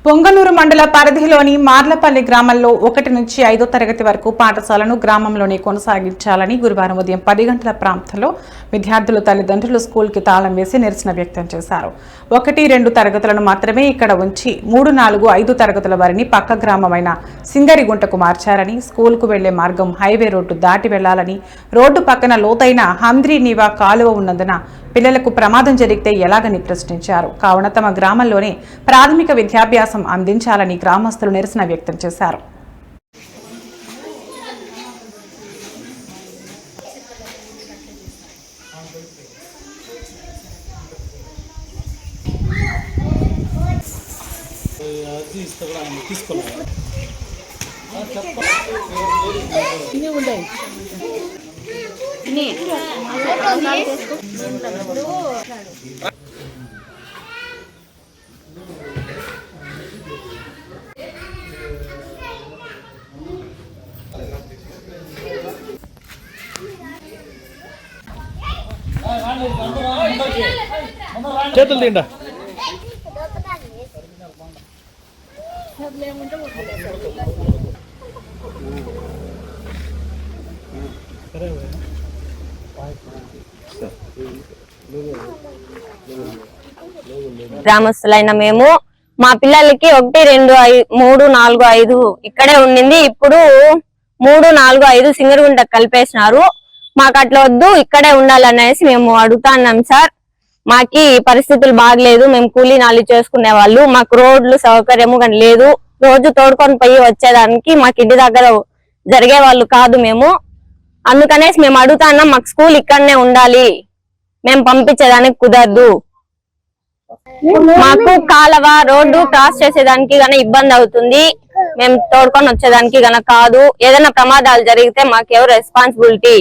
పొంగనూరు మండల పరిధిలోని మార్లపల్లి గ్రామంలో 1 నుంచి 5వ తరగతి వరకు పాఠశాలను గ్రామంలోనే కొనసాగించాలని గురువారం ఉదయం 10 గంటల ప్రాంతంలో విద్యార్థుల తల్లిదండ్రులు స్కూల్కి తాళం వేసి నిరసన వ్యక్తం చేశారు. 1, 2 తరగతులను మాత్రమే ఇక్కడ ఉంచి 3, 4, 5 తరగతుల వారిని పక్క గ్రామమైన సింగరిగుంటకు మార్చారని, స్కూల్కు వెళ్లే మార్గం హైవే రోడ్డు దాటి వెళ్లాలని, రోడ్డు పక్కన లోతైన హంద్రీ నీవా కాలువ ఉన్నందున పిల్లలకు ప్రమాదం జరిగితే ఎలాగని ప్రశ్నించారు. కావున తమ గ్రామంలోనే ప్రాథమిక విద్యాభ్యాసం అందించాలని గ్రామస్తులు నిరసన వ్యక్తం చేశారు. చేతులు తిండా గ్రామస్తులైన మేము మా పిల్లలకి 1, 2, 3, 4, 5 ఇక్కడే ఉండింది. ఇప్పుడు 3, 4, 5 సింగరిగుంట కలిపేసినారు. మాకు అట్లా వద్దు, ఇక్కడే ఉండాలనేసి మేము అడుగుతున్నాం సార్. మాకి పరిస్థితులు బాగలేదు, మేము కూలీ నాలి చేసుకునే వాళ్ళు, మాకు రోడ్లు సౌకర్యము కానీ లేదు. రోజు తోడుకొని పోయి వచ్చేదానికి మాకు ఇంటి దగ్గర జరిగే వాళ్ళు కాదు మేము. అందుకనేసి మేము అడుగుతున్నాం, మాకు స్కూల్ ఇక్కడనే ఉండాలి, మేము పంపించేదానికి కుదరదు. మాకు కాలవ రోడ్డు క్రాస్ చేసేదానికి గానీ ఇబ్బంది అవుతుంది, మేము తోడుకొని వచ్చేదానికి గన కాదు. ఏదైనా ప్రమాదాలు జరిగితే మాకు ఎవరు రెస్పాన్సిబిలిటీ?